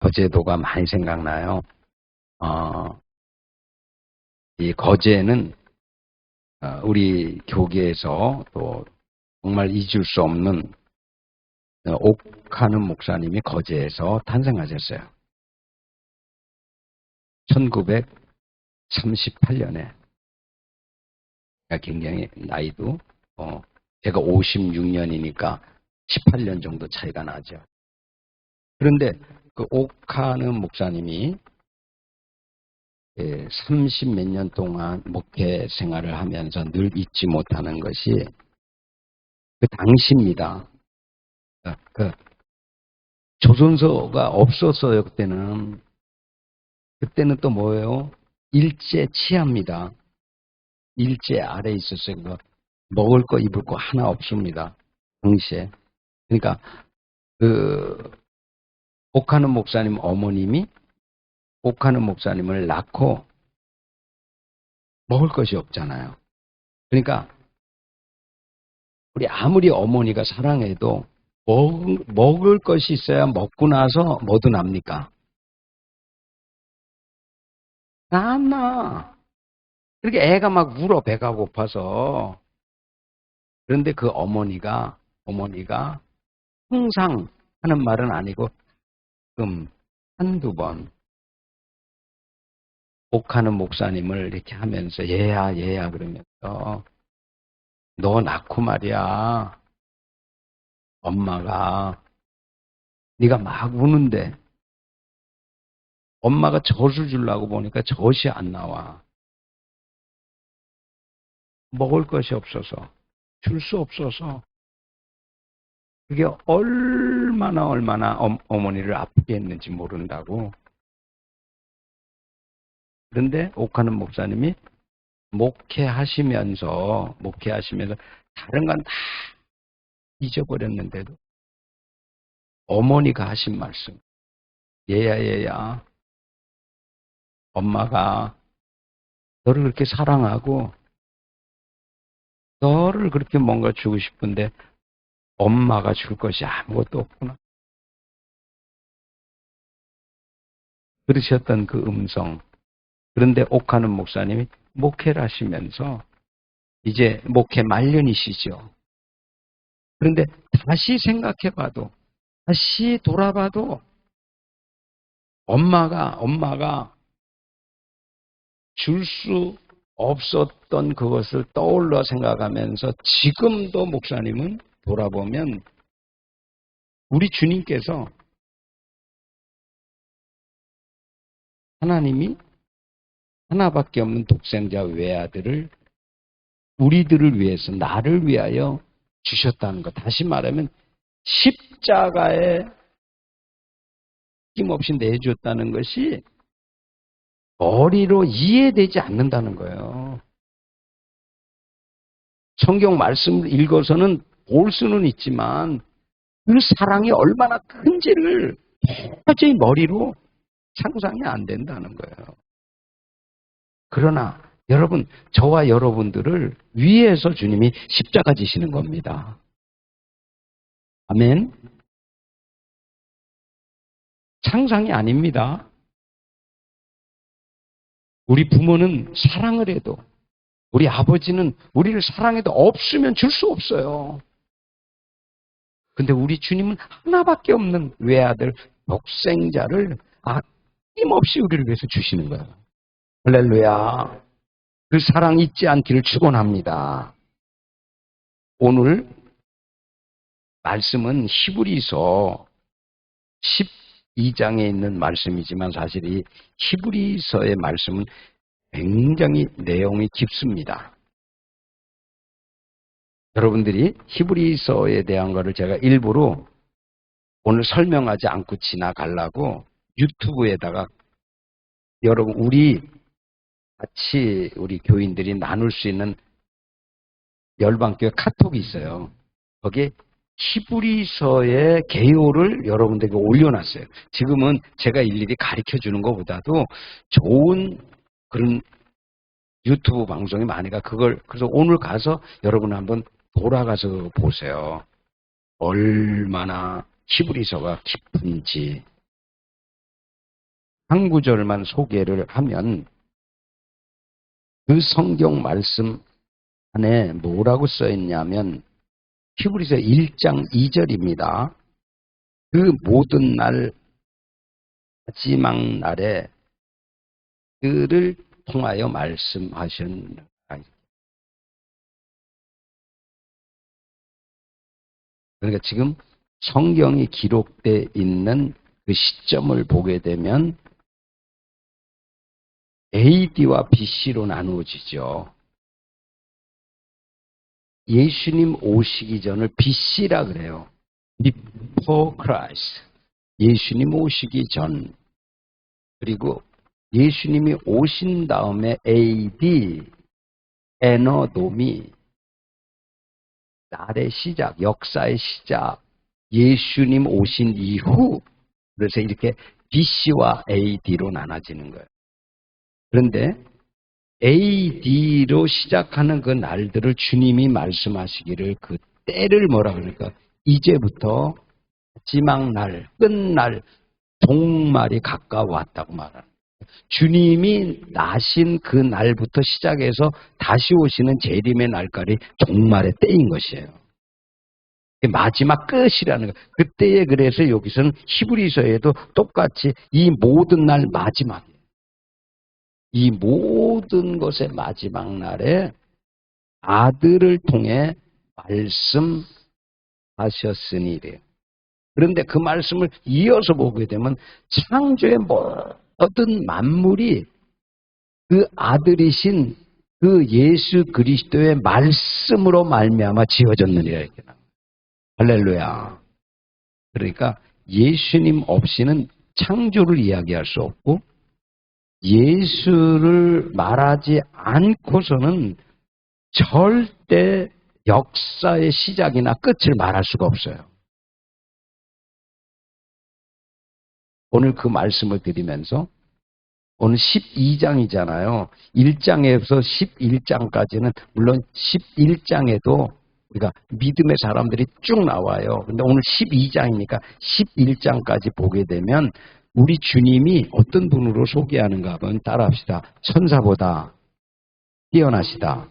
거제도가 많이 생각나요. 이 거제는 우리 교계에서 또 정말 잊을 수 없는 옥하는 목사님이 거제에서 탄생하셨어요. 1938년에. 굉장히 나이도 제가 56년이니까 18년 정도 차이가 나죠. 그런데 그 옥하는 목사님이 30 몇 년 동안 목회 생활을 하면서 늘 잊지 못하는 것이 그 당시입니다. 그 조선소가 없었어요. 그때는 또 뭐예요? 일제 치하입니다. 일제 아래에 있었어요. 먹을 거 입을 거 하나 없습니다. 당시에. 그러니까 그 옥하는 목사님 어머님이 옥하는 목사님을 낳고 먹을 것이 없잖아요. 그러니까 우리 아무리 어머니가 사랑해도 먹을 것이 있어야 먹고 나서 뭐도 납니까? 안 나. 그렇게 애가 막 울어, 배가 고파서. 그런데 그 어머니가 항상 하는 말은 아니고 한두 번 옥하는 목사님을 이렇게 하면서 얘야 그러면서 너 낳고 말이야. 엄마가 네가 막 우는데 엄마가 젖을 주려고 보니까 젖이 안 나와. 먹을 것이 없어서 줄 수 없어서 그게 얼마나 어머니를 아프게 했는지 모른다고. 그런데 옥하는 목사님이 목회하시면서 다른 건 다 잊어버렸는데도 어머니가 하신 말씀, 얘야 엄마가 너를 그렇게 사랑하고 너를 그렇게 뭔가 주고 싶은데 엄마가 줄 것이 아무것도 없구나. 그러셨던 그 음성. 그런데 옥하는 목사님이 목회를 하시면서 이제 목회 말년이시죠. 그런데 다시 생각해봐도, 다시 돌아봐도 엄마가 줄 수 없었던 그것을 떠올려 생각하면서 지금도 목사님은 돌아보면 우리 주님께서 하나님이 하나밖에 없는 독생자 외아들을 우리들을 위해서, 나를 위하여 주셨다는 것. 다시 말하면 십자가에 힘없이 내줬다는 것이 머리로 이해되지 않는다는 거예요. 성경 말씀을 읽어서는 볼 수는 있지만 그 사랑이 얼마나 큰지를 도저히 머리로 상상이 안 된다는 거예요. 그러나 여러분, 저와 여러분들을 위해서 주님이 십자가 지시는 겁니다. 아멘. 상상이 아닙니다. 우리 부모는 사랑을 해도, 우리 아버지는 우리를 사랑해도 없으면 줄 수 없어요. 근데 우리 주님은 하나밖에 없는 외아들, 독생자를 아낌없이 우리를 위해서 주시는 거예요. 할렐루야. 그 사랑 잊지 않기를 축원합니다. 오늘 말씀은 히브리서 12장에 있는 말씀이지만 사실 이 히브리서의 말씀은 굉장히 내용이 깊습니다. 여러분들이 히브리서에 대한 거를 제가 일부러 오늘 설명하지 않고 지나가려고 유튜브에다가 여러분 우리 같이 우리 교인들이 나눌 수 있는 열방교회 카톡이 있어요. 거기에 히브리서의 개요를 여러분들에게 올려놨어요. 지금은 제가 일일이 가르쳐 주는 것보다도 좋은 그런 유튜브 방송이 많으니까 그래서 오늘 가서 여러분 한번 돌아가서 보세요. 얼마나 히브리서가 깊은지. 한 구절만 소개를 하면 그 성경 말씀 안에 뭐라고 써 있냐면 히브리서 1장 2절입니다. 그 모든 날 마지막 날에 그를 통하여 말씀하셨느니라. 그러니까 지금 성경이 기록되어 있는 그 시점을 보게 되면 AD와 BC로 나누어지죠. 예수님 오시기 전을 BC라 그래요. Before Christ. 예수님 오시기 전. 그리고 예수님이 오신 다음에 AD, 에너돔이 날의 시작, 역사의 시작, 예수님 오신 이후, 그래서 이렇게 BC와 AD로 나눠지는 거예요. 그런데 AD로 시작하는 그 날들을 주님이 말씀하시기를 그 때를 뭐라 그러니까 이제부터 마지막 날, 끝날, 종말이 가까워왔다고 말하는 거예요. 주님이 나신 그 날부터 시작해서 다시 오시는 재림의 날까지 종말의 때인 것이에요. 마지막 끝이라는 거예요. 그때에 그래서 여기서는 히브리서에도 똑같이 이 모든 날 마지막이에요. 이 모든 것의 마지막 날에 아들을 통해 말씀하셨으니 이래요. 그런데 그 말씀을 이어서 보게 되면 창조의 모든 만물이 그 아들이신 그 예수 그리스도의 말씀으로 말미암아 지어졌느니라 이렇게 나와요. 할렐루야. 그러니까 예수님 없이는 창조를 이야기할 수 없고 예수를 말하지 않고서는 절대 역사의 시작이나 끝을 말할 수가 없어요. 오늘 그 말씀을 드리면서 오늘 12장이잖아요. 1장에서 11장까지는 물론 11장에도 우리가 믿음의 사람들이 쭉 나와요. 근데 오늘 12장이니까 11장까지 보게 되면 우리 주님이 어떤 분으로 소개하는가 한번 따라합시다. 천사보다 뛰어나시다.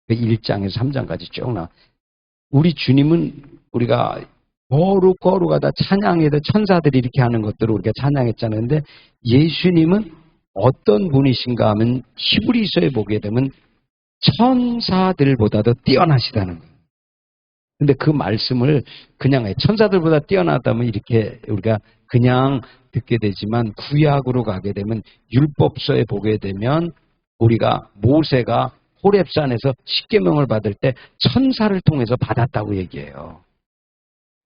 1장에서 3장까지 쭉 나와. 우리 주님은 우리가 거룩하다 찬양해도 천사들이 이렇게 하는 것들을 우리가 찬양했잖아요. 근데 예수님은 어떤 분이신가 하면 히브리서에 보게 되면 천사들보다도 뛰어나시다는 거예요. 근데 그 말씀을 그냥 천사들보다 뛰어나다면 이렇게 우리가 그냥 듣게 되지만 구약으로 가게 되면 율법서에 보게 되면 우리가 모세가 호렙산에서 십계명을 받을 때 천사를 통해서 받았다고 얘기해요.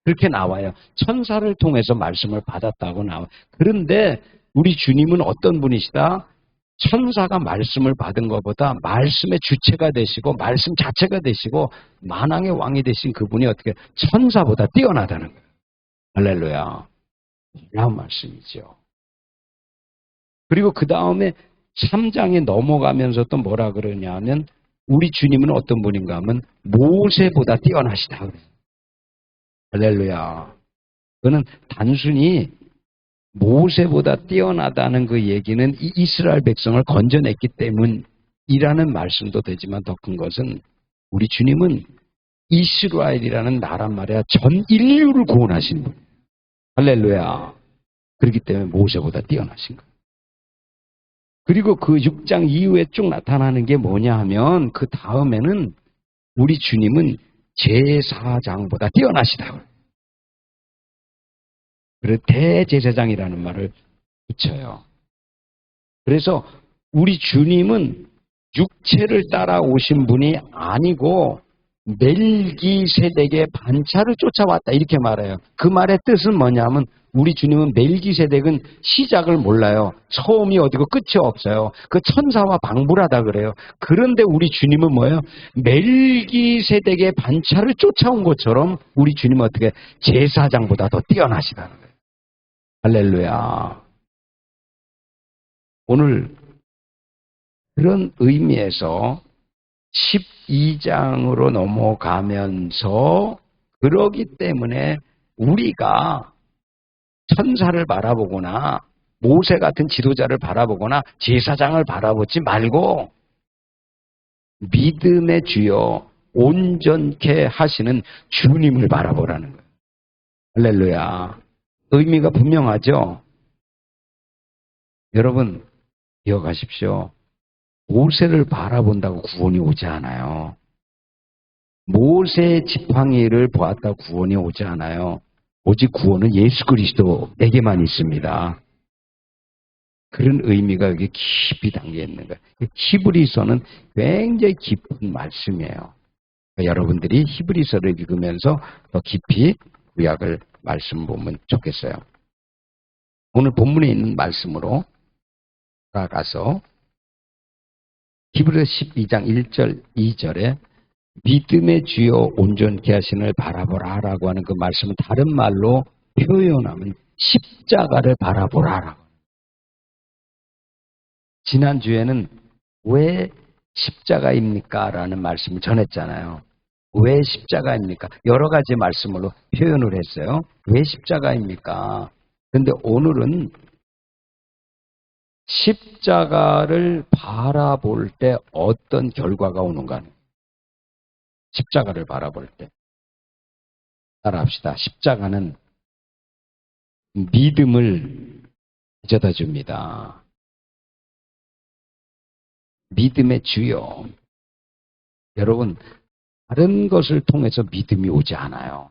그렇게 나와요. 천사를 통해서 말씀을 받았다고 나와요. 그런데 우리 주님은 어떤 분이시다? 천사가 말씀을 받은 것보다 말씀의 주체가 되시고 말씀 자체가 되시고 만왕의 왕이 되신 그분이 어떻게 천사보다 뛰어나다는 거예요. 할렐루야. 놀라운 말씀이죠. 그리고 그 다음에 3장에 넘어가면서 또 뭐라 그러냐면 우리 주님은 어떤 분인가 하면 모세보다 뛰어나시다 그래요. 할렐루야. 그거는 단순히 모세보다 뛰어나다는 그 얘기는 이 이스라엘 백성을 건져냈기 때문이라는 말씀도 되지만 더 큰 것은 우리 주님은 이스라엘이라는 나란 말이야 전 인류를 구원하신 분. 할렐루야. 그렇기 때문에 모세보다 뛰어나신 거예요. 그리고 그 6장 이후에 쭉 나타나는 게 뭐냐 하면 그 다음에는 우리 주님은 제사장보다 뛰어나시다. 그래서 대제사장이라는 말을 붙여요. 그래서 우리 주님은 육체를 따라오신 분이 아니고 멜기세덱의 반차를 쫓아왔다 이렇게 말해요. 그 말의 뜻은 뭐냐면 우리 주님은 멜기세덱은 시작을 몰라요. 처음이 어디고 끝이 없어요. 그 천사와 방불하다 그래요. 그런데 우리 주님은 뭐예요? 멜기세덱의 반차를 쫓아온 것처럼 우리 주님은 어떻게 제사장보다 더 뛰어나시다는 거예요. 할렐루야. 오늘 그런 의미에서 12장으로 넘어가면서 그러기 때문에 우리가 천사를 바라보거나 모세 같은 지도자를 바라보거나 제사장을 바라보지 말고 믿음의 주여 온전케 하시는 주님을 바라보라는 거예요. 할렐루야. 의미가 분명하죠? 여러분 기억하십시오. 모세를 바라본다고 구원이 오지 않아요. 모세의 지팡이를 보았다고 구원이 오지 않아요. 오직 구원은 예수 그리스도에게만 있습니다. 그런 의미가 여기 깊이 담겨 있는 거예요. 히브리서는 굉장히 깊은 말씀이에요. 그러니까 여러분들이 히브리서를 읽으면서 더 깊이 구약을 말씀 보면 좋겠어요. 오늘 본문에 있는 말씀으로 돌아가서 히브리서 12장 1절 2절에 믿음의 주여 온전케 하시는 바라보라 라고 하는 그 말씀은 다른 말로 표현하면 십자가를 바라보라 라고. 지난주에는 왜 십자가입니까? 라는 말씀을 전했잖아요. 왜 십자가입니까? 여러 가지 말씀으로 표현을 했어요. 왜 십자가입니까? 그런데 오늘은 십자가를 바라볼 때 어떤 결과가 오는가? 십자가를 바라볼 때. 따라합시다. 십자가는 믿음을 가져다 줍니다. 믿음의 주요. 여러분, 다른 것을 통해서 믿음이 오지 않아요.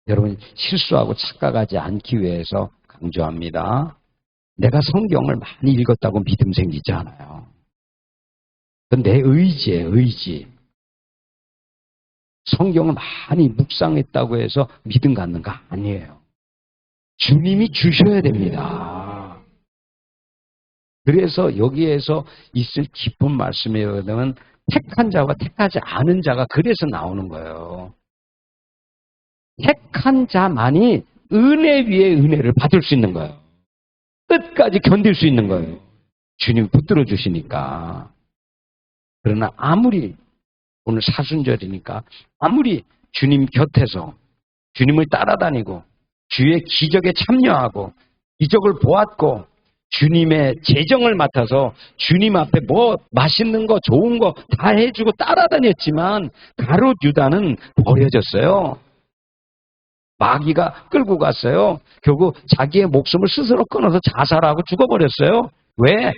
여러분, 실수하고 착각하지 않기 위해서 강조합니다. 내가 성경을 많이 읽었다고 믿음 생기지 않아요. 그건 내 의지예요, 의지. 성경을 많이 묵상했다고 해서 믿음 갖는 거 아니에요. 주님이 주셔야 됩니다. 그래서 여기에서 있을 깊은 말씀에 의하면 택한 자와 택하지 않은 자가 그래서 나오는 거예요. 택한 자만이 은혜 위에 은혜를 받을 수 있는 거예요. 끝까지 견딜 수 있는 거예요. 주님이 붙들어 주시니까. 그러나 아무리 오늘 사순절이니까 아무리 주님 곁에서 주님을 따라다니고 주의 기적에 참여하고 기적을 보았고 주님의 재정을 맡아서 주님 앞에 뭐 맛있는 거 좋은 거 다 해주고 따라다녔지만 가롯 유다는 버려졌어요. 마귀가 끌고 갔어요. 결국 자기의 목숨을 스스로 끊어서 자살하고 죽어버렸어요. 왜?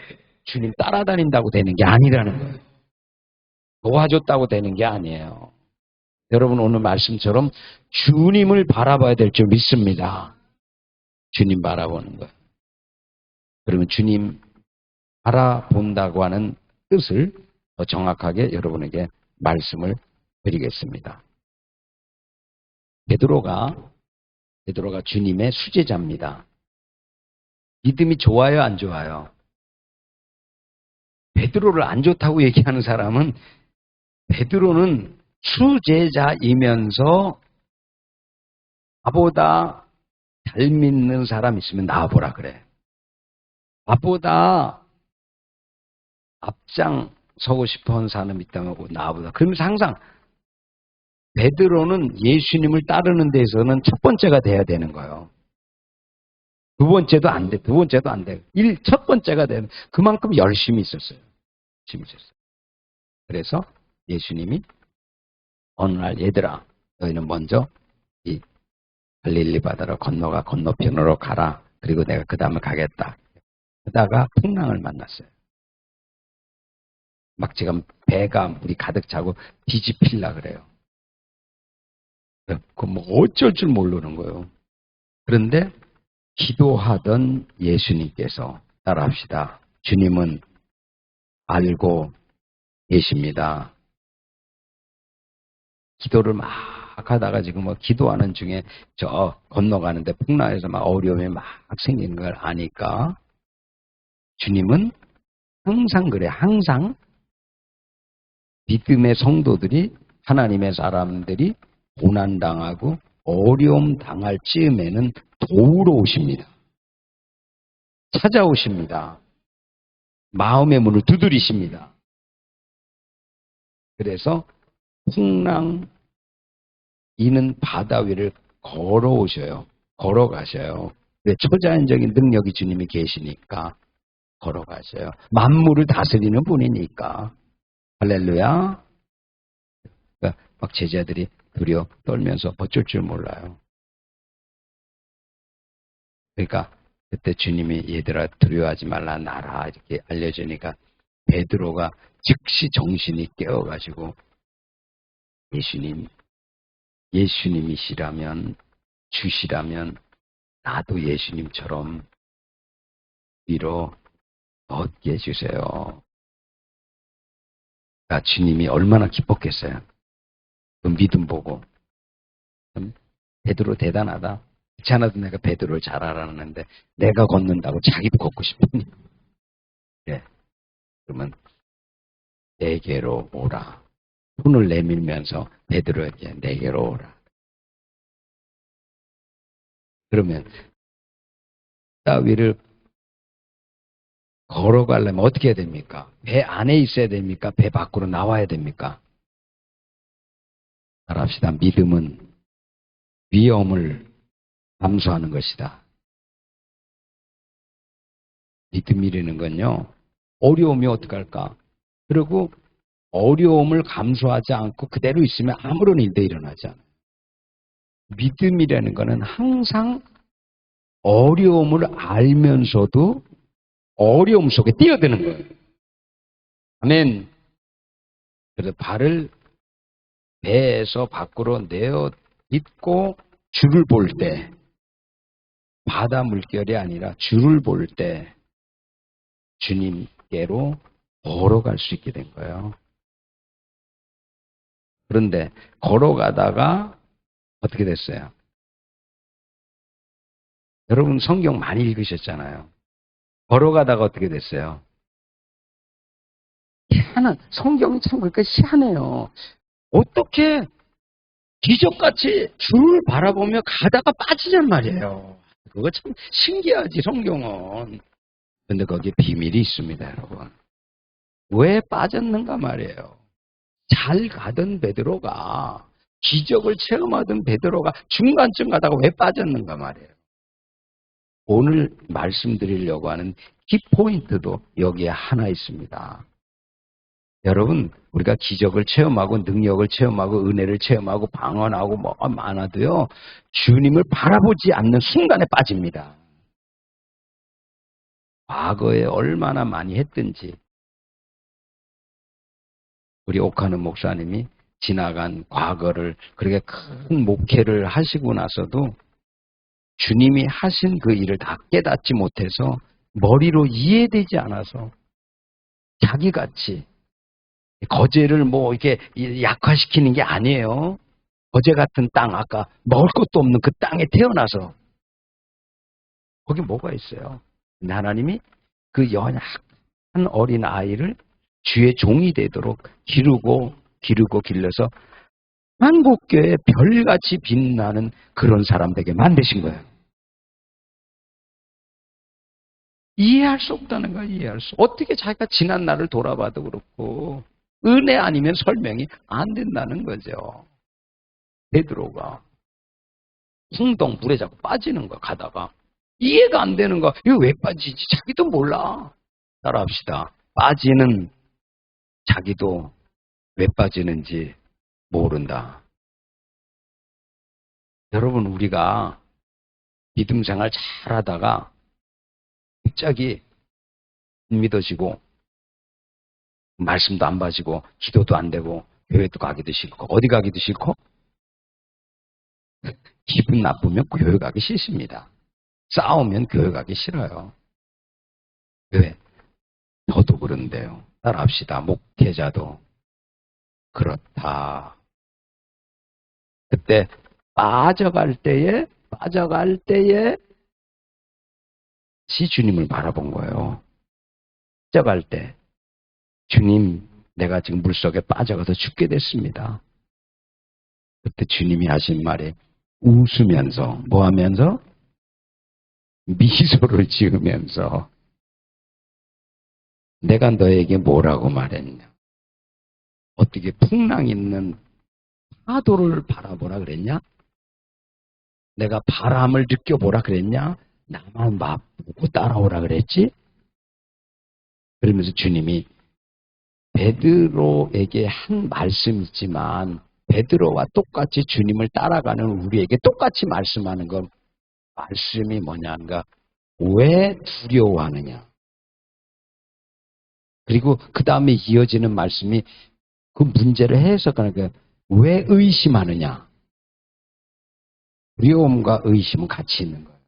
주님 따라다닌다고 되는 게 아니라는 거예요. 도와줬다고 되는 게 아니에요. 여러분 오늘 말씀처럼 주님을 바라봐야 될 줄 믿습니다. 주님 바라보는 거예요. 그러면 주님 바라본다고 하는 뜻을 더 정확하게 여러분에게 말씀을 드리겠습니다. 베드로가 주님의 수제자입니다. 믿음이 좋아요, 안 좋아요? 베드로를 안 좋다고 얘기하는 사람은 베드로는 수제자이면서 나보다 잘 믿는 사람 있으면 나와보라 그래. 나보다 앞장서고 싶어하는 사람이 있다면 나보다. 그러면서 항상 베드로는 예수님을 따르는 데에서는 첫 번째가 돼야 되는 거예요. 두 번째도 안 돼. 두 번째도 안 돼. 첫 번째가 되면 그만큼 열심히 있었어요. 열심히 있었어요. 그래서 예수님이 어느 날 얘들아 너희는 먼저 이 갈릴리 바다를 건너가 건너편으로 가라. 그리고 내가 그 다음에 가겠다. 그러다가 풍랑을 만났어요. 막 지금 배가 물이 가득 차고 뒤집힐라 그래요. 그 뭐 어쩔 줄 모르는 거예요. 그런데 기도하던 예수님께서 따라합시다. 주님은 알고 계십니다. 기도를 막 하다가 지금 뭐 기도하는 중에 저 건너가는데 풍랑에서 막 어려움이 막 생기는 걸 아니까 주님은 항상 그래. 항상 믿음의 성도들이 하나님의 사람들이 고난당하고 어려움 당할 즈음에는 도우러 오십니다. 찾아오십니다. 마음의 문을 두드리십니다. 그래서 풍랑 이는 바다 위를 걸어오셔요. 걸어가셔요. 왜? 초자연적인 능력이 주님이 계시니까 걸어가셔요. 만물을 다스리는 분이니까. 할렐루야. 그러니까 막 제자들이 두려워 떨면서 어쩔 줄 몰라요. 그러니까 그때 주님이 얘들아 두려워하지 말라 나라 이렇게 알려주니까 베드로가 즉시 정신이 깨어가지고 예수님이시라면 주시라면 나도 예수님처럼 위로 얻게 해주세요. 그러니까 주님이 얼마나 기뻤겠어요. 그 믿음 보고. 베드로 대단하다. 그렇지 않아도 내가 베드로를 잘 알았는데 내가 걷는다고 자기도 걷고 싶으니. 네. 그러면 내게로 오라. 손을 내밀면서 베드로에게 내게로 오라. 그러면 땅 위를 걸어가려면 어떻게 해야 됩니까? 배 안에 있어야 됩니까? 배 밖으로 나와야 됩니까? 말합시다. 믿음은 위험을 감수하는 것이다. 믿음이라는 건요. 어려움이 어떡할까? 그리고 어려움을 감수하지 않고 그대로 있으면 아무런 일도 일어나지 않아요. 믿음이라는 거는 항상 어려움을 알면서도 어려움 속에 뛰어드는 거예요. 아멘. 그래서 발을 배에서 밖으로 내어 딛고 줄을 볼 때, 바다 물결이 아니라 줄을 볼 때 주님께로 걸어갈 수 있게 된 거예요. 그런데 걸어가다가 어떻게 됐어요? 여러분 성경 많이 읽으셨잖아요. 걸어가다가 어떻게 됐어요? 희한한, 성경이 참 그러니까 희한해요. 어떻게 기적같이 줄을 바라보며 가다가 빠지냔 말이에요. 그거 참 신기하지, 성경은. 근데 거기에 비밀이 있습니다, 여러분. 왜 빠졌는가 말이에요. 잘 가던 베드로가, 기적을 체험하던 베드로가 중간쯤 가다가 왜 빠졌는가 말이에요. 오늘 말씀드리려고 하는 키포인트도 여기에 하나 있습니다. 여러분, 우리가 기적을 체험하고 능력을 체험하고 은혜를 체험하고 방언하고 뭐가 많아도요, 주님을 바라보지 않는 순간에 빠집니다. 과거에 얼마나 많이 했든지 우리 옥하는 목사님이 지나간 과거를 그렇게 큰 목회를 하시고 나서도 주님이 하신 그 일을 다 깨닫지 못해서 머리로 이해되지 않아서 자기같이 거제를 뭐 이렇게 약화시키는 게 아니에요. 거제 같은 땅, 아까 먹을 것도 없는 그 땅에 태어나서 거기 뭐가 있어요? 하나님이 그 연약한 어린 아이를 주의 종이 되도록 기르고 길러서 한국교회 별같이 빛나는 그런 사람 되게 만드신 거예요. 이해할 수 없다는 거야, 이해할 수. 어떻게 자기가 지난 날을 돌아봐도 그렇고 은혜 아니면 설명이 안 된다는 거죠. 베드로가 풍덩 물에 자꾸 빠지는 거야, 가다가. 이해가 안 되는 거야. 이거 왜 빠지지? 자기도 몰라. 따라합시다. 빠지는 자기도 왜 빠지는지 모른다. 여러분, 우리가 믿음 생활 잘 하다가 갑자기 안 믿어지고 말씀도 안 봐지고 기도도 안 되고 교회도 가기도 싫고 어디 가기도 싫고 기분 나쁘면 교회 가기 싫습니다. 싸우면 교회 가기 싫어요. 왜? 저도 그런데요. 따라합시다. 목회자도 그렇다. 그때 빠져갈 때에 주님을 바라본 거예요. 빠져갈 때 주님, 내가 지금 물속에 빠져가서 죽게 됐습니다. 그때 주님이 하신 말이 웃으면서 뭐 하면서? 미소를 지으면서 내가 너에게 뭐라고 말했냐? 어떻게 풍랑 있는 파도를 바라보라 그랬냐? 내가 바람을 느껴보라 그랬냐? 나만 보고 따라오라 그랬지? 그러면서 주님이 베드로에게 한 말씀이지만 베드로와 똑같이 주님을 따라가는 우리에게 똑같이 말씀하는 건 말씀이 뭐냐가 왜 두려워하느냐. 그리고 그 다음에 이어지는 말씀이 그 문제를 해석하는 거예요. 왜 의심하느냐. 두려움과 의심은 같이 있는 거예요.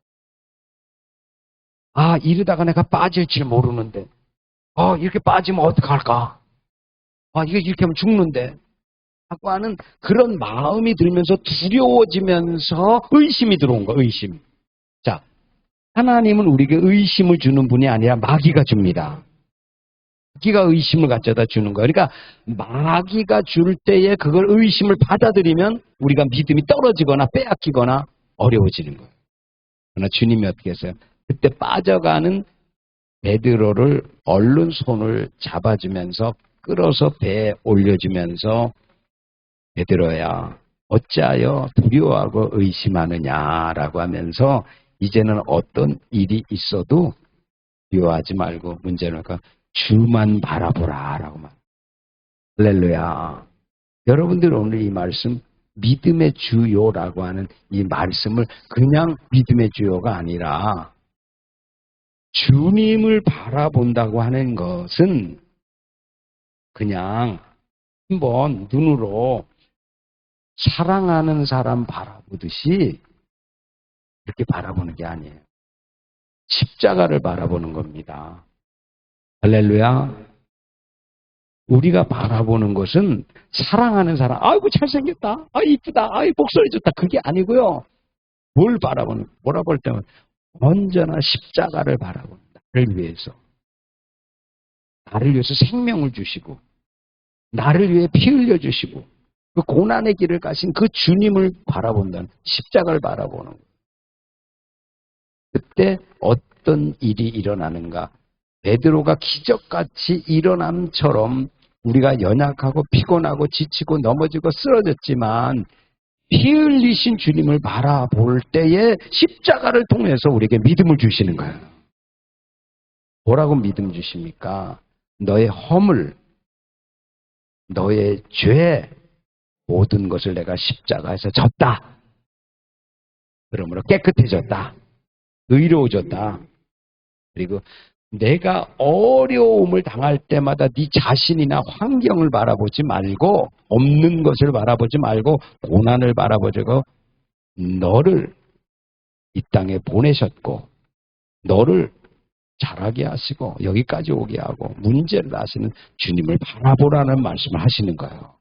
아, 이러다가 내가 빠질 줄 모르는데. 이렇게 빠지면 어떡할까? 이게 이렇게 하면 죽는데. 하고 하는 그런 마음이 들면서 두려워지면서 의심이 들어온 거예요. 의심. 자, 하나님은 우리에게 의심을 주는 분이 아니라 마귀가 줍니다. 마귀가 의심을 가져다 주는 거예요. 그러니까 마귀가 줄 때에 그걸 의심을 받아들이면 우리가 믿음이 떨어지거나 빼앗기거나 어려워지는 거예요. 그러나 주님이 어떻게 했어요? 그때 빠져가는 베드로를 얼른 손을 잡아주면서 끌어서 배에 올려주면서 베드로야 어찌하여 두려워하고 의심하느냐라고 하면서 이제는 어떤 일이 있어도 두려워하지 말고 문제는 주만 바라보라 라고 말. 할렐루야. 여러분들 오늘 이 말씀 믿음의 주요라고 하는 이 말씀을 그냥 믿음의 주요가 아니라 주님을 바라본다고 하는 것은 그냥 한번 눈으로 사랑하는 사람 바라보듯이 이렇게 바라보는 게 아니에요. 십자가를 바라보는 겁니다. 할렐루야. 우리가 바라보는 것은 사랑하는 사람, 아이고 잘생겼다, 이쁘다, 목소리 좋다, 그게 아니고요. 뭘 뭐라 볼 때는 언제나 십자가를 바라본다. 나를 위해서. 나를 위해서 생명을 주시고 나를 위해 피 흘려주시고 그 고난의 길을 가신 그 주님을 바라본다는 십자가를 바라보는 거예요. 그때 어떤 일이 일어나는가? 베드로가 기적같이 일어남처럼 우리가 연약하고 피곤하고 지치고 넘어지고 쓰러졌지만 피 흘리신 주님을 바라볼 때에 십자가를 통해서 우리에게 믿음을 주시는 거예요. 뭐라고 믿음 주십니까? 너의 허물, 너의 죄, 모든 것을 내가 십자가에서 졌다. 그러므로 깨끗해졌다. 의로워졌다. 그리고 내가 어려움을 당할 때마다 네 자신이나 환경을 바라보지 말고 없는 것을 바라보지 말고 고난을 바라보고 너를 이 땅에 보내셨고 너를 자라게 하시고 여기까지 오게 하고 문제를 아시는 주님을 바라보라는 말씀을 하시는 거예요.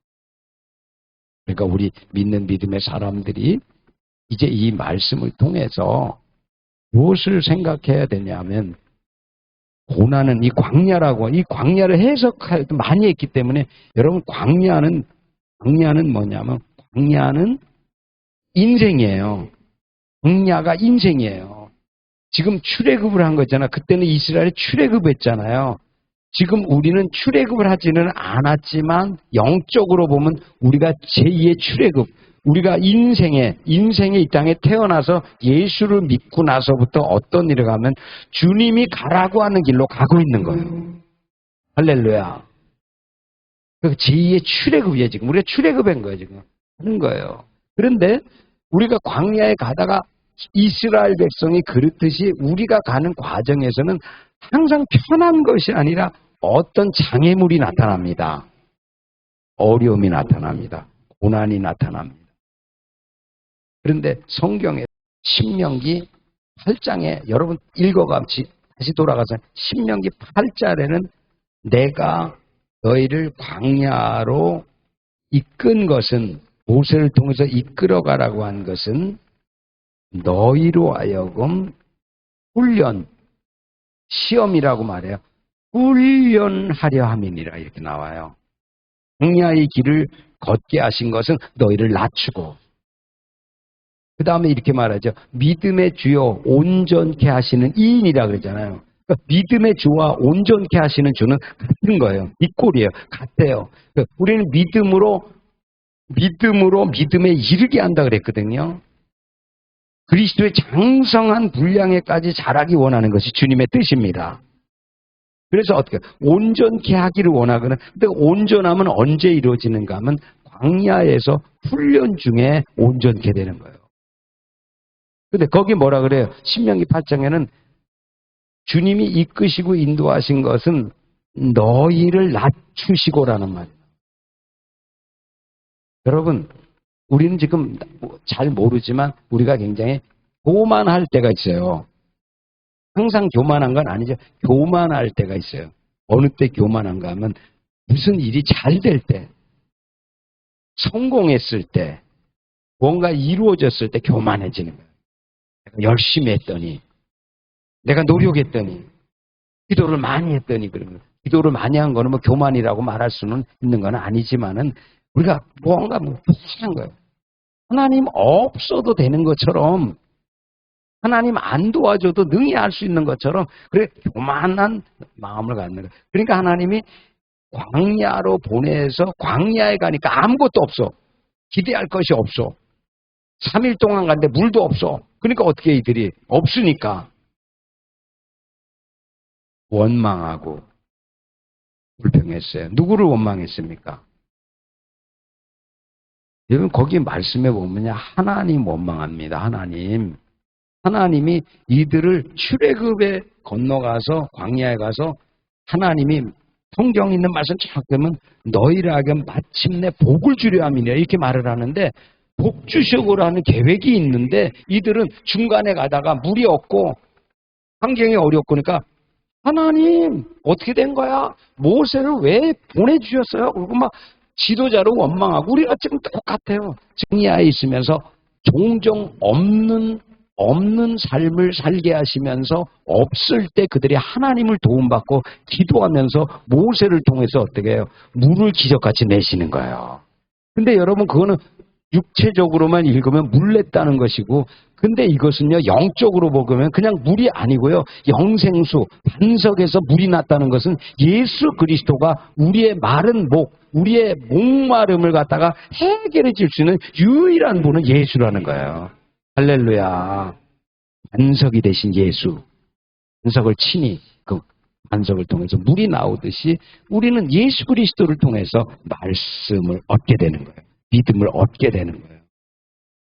그러니까 우리 믿는 믿음의 사람들이 이제 이 말씀을 통해서 무엇을 생각해야 되냐면 고난은 이 광야라고 이 광야를 해석할 때 많이 했기 때문에 여러분 광야는 뭐냐면 광야는 인생이에요. 광야가 인생이에요. 지금 출애굽을 한 거잖아. 그때는 이스라엘이 출애굽했잖아요. 지금 우리는 출애굽을 하지는 않았지만 영적으로 보면 우리가 제2의 출애굽, 우리가 인생에 이 땅에 태어나서 예수를 믿고 나서부터 어떤 일을 하면 주님이 가라고 하는 길로 가고 있는 거예요. 할렐루야. 그 제2의 출애굽이에요. 지금 우리가 출애굽한 거예요. 지금 하는 거예요. 그런데 우리가 광야에 가다가 이스라엘 백성이 그렇듯이 우리가 가는 과정에서는 항상 편한 것이 아니라 어떤 장애물이 나타납니다. 어려움이 나타납니다. 고난이 나타납니다. 그런데 성경에 신명기 8장에 여러분 읽어감치 다시 돌아가서 신명기 8장에는 내가 너희를 광야로 이끈 것은 모세를 통해서 이끌어가라고 한 것은 너희로 하여금 훈련, 시험이라고 말해요. 훈련하려 함이니라 이렇게 나와요. 광야의 길을 걷게 하신 것은 너희를 낮추고 그 다음에 이렇게 말하죠. 믿음의 주요 온전케 하시는 이인이라 그러잖아요. 그러니까 믿음의 주와 온전케 하시는 주는 같은 거예요. 이 꼴이에요. 같아요. 그러니까 우리는 믿음으로 믿음에 이르게 한다 그랬거든요. 그리스도의 장성한 분량에까지 자라기 원하는 것이 주님의 뜻입니다. 그래서 어떻게 온전케 하기를 원하거나, 근데 온전함은 언제 이루어지는가 하면 광야에서 훈련 중에 온전케 되는 거예요. 근데 거기 뭐라 그래요? 신명기 8장에는 주님이 이끄시고 인도하신 것은 너희를 낮추시고라는 말이에요. 여러분, 우리는 지금 잘 모르지만 우리가 굉장히 교만할 때가 있어요. 항상 교만한 건 아니죠. 교만할 때가 있어요. 어느 때 교만한가 하면 무슨 일이 잘 될 때, 성공했을 때, 뭔가 이루어졌을 때 교만해지는 거예요. 내가 열심히 했더니, 내가 노력했더니, 기도를 많이 했더니 그런 거예요. 기도를 많이 한 거는 뭐 교만이라고 말할 수는 있는 건 아니지만은 우리가 뭔가 하는 거예요. 하나님 없어도 되는 것처럼, 하나님 안 도와줘도 능히 할 수 있는 것처럼, 그래 교만한 마음을 갖는 거예요. 그러니까 하나님이 광야로 보내서 광야에 가니까 아무것도 없어. 기대할 것이 없어. 3일 동안 갔는데 물도 없어. 그러니까 어떻게 이들이 없으니까 원망하고 불평했어요. 누구를 원망했습니까? 여러분 거기 말씀해 보면 하나님 원망합니다. 하나님이 이들을 출애굽에 건너가서 광야에 가서 하나님이 성경에 있는 말씀 쫙 보면 너희를 하여금 마침내 복을 주려 함이냐 이렇게 말을 하는데 복 주시고라 하는 계획이 있는데 이들은 중간에 가다가 물이 없고 환경이 어렵고 그러니까 하나님 어떻게 된 거야? 모세를 왜 보내주셨어요? 그리고 막 지도자로 원망하고 우리가 지금 똑같아요. 광야에 있으면서 종종 없는 삶을 살게 하시면서 없을 때 그들이 하나님을 도움받고 기도하면서 모세를 통해서 어떻게 해요? 물을 기적같이 내시는 거예요. 근데 여러분 그거는 육체적으로만 읽으면 물 냈다는 것이고 근데 이것은요 영적으로 보면 그냥 물이 아니고요 영생수 반석에서 물이 났다는 것은 예수 그리스도가 우리의 마른 목 우리의 목마름을 갖다가 해결해 줄 수 있는 유일한 분은 예수라는 거예요. 할렐루야. 반석이 되신 예수. 반석을 치니 그 반석을 통해서 물이 나오듯이 우리는 예수 그리스도를 통해서 말씀을 얻게 되는 거예요. 믿음을 얻게 되는 거예요.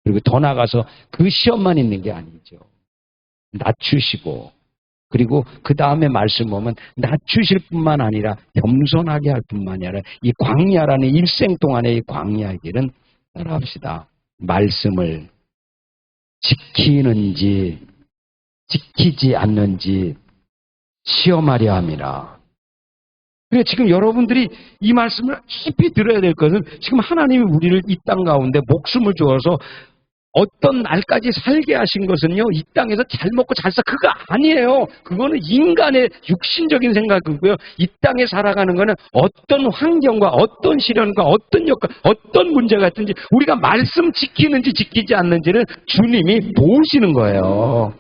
그리고 더 나아가서 그 시험만 있는 게 아니죠. 낮추시고 그리고 그 다음에 말씀 보면 낮추실 뿐만 아니라 겸손하게 할 뿐만이 아니라 이 광야라는 일생 동안의 이 광야의 길은 따라합시다. 말씀을 지키는지 지키지 않는지 시험하려 함이라. 그러니까 지금 여러분들이 이 말씀을 깊이 들어야 될 것은 지금 하나님이 우리를 이 땅 가운데 목숨을 주어서 어떤 날까지 살게 하신 것은요 이 땅에서 잘 먹고 잘 사 그거 아니에요. 그거는 인간의 육신적인 생각이고요. 이 땅에 살아가는 거는 어떤 환경과 어떤 시련과 어떤 역할 어떤 문제가 있든지 우리가 말씀 지키는지 지키지 않는지는 주님이 보시는 거예요.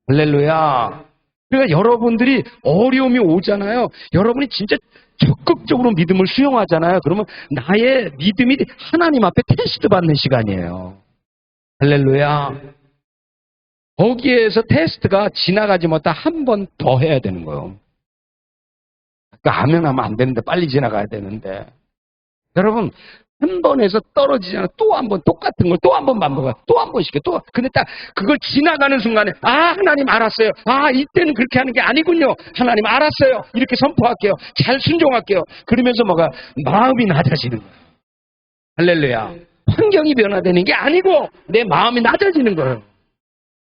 할렐루야. 그러니까 여러분들이 어려움이 오잖아요. 여러분이 진짜 적극적으로 믿음을 수용하잖아요. 그러면 나의 믿음이 하나님 앞에 테스트 받는 시간이에요. 할렐루야. 거기에서 테스트가 지나가지 못한 한 번 더 해야 되는 거예요. 그러니까 하면 안 되는데 빨리 지나가야 되는데 여러분 한 번에서 떨어지잖아. 또 한 번 똑같은 걸 또 한 번 반복해. 또 한 번씩 해. 또 근데 딱 그걸 지나가는 순간에 하나님 알았어요. 이때는 그렇게 하는 게 아니군요. 하나님 알았어요. 이렇게 선포할게요. 잘 순종할게요. 그러면서 뭐가 마음이 낮아지는 거예요. 할렐루야. 환경이 변화되는 게 아니고 내 마음이 낮아지는 거예요.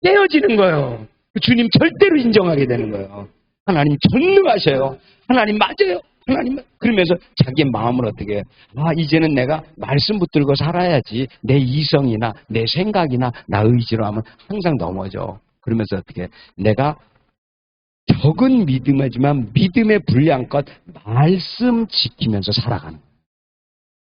깨어지는 거예요. 주님 절대로 인정하게 되는 거예요. 하나님 전능하셔요. 하나님 맞아요. 하나님 그러면서 자기 마음을 어떻게 해요? 이제는 내가 말씀 붙들고 살아야지 내 이성이나 내 생각이나 나 의지로 하면 항상 넘어져. 그러면서 어떻게 해요? 내가 적은 믿음이지만 믿음의 분량껏 말씀 지키면서 살아가는 거예요.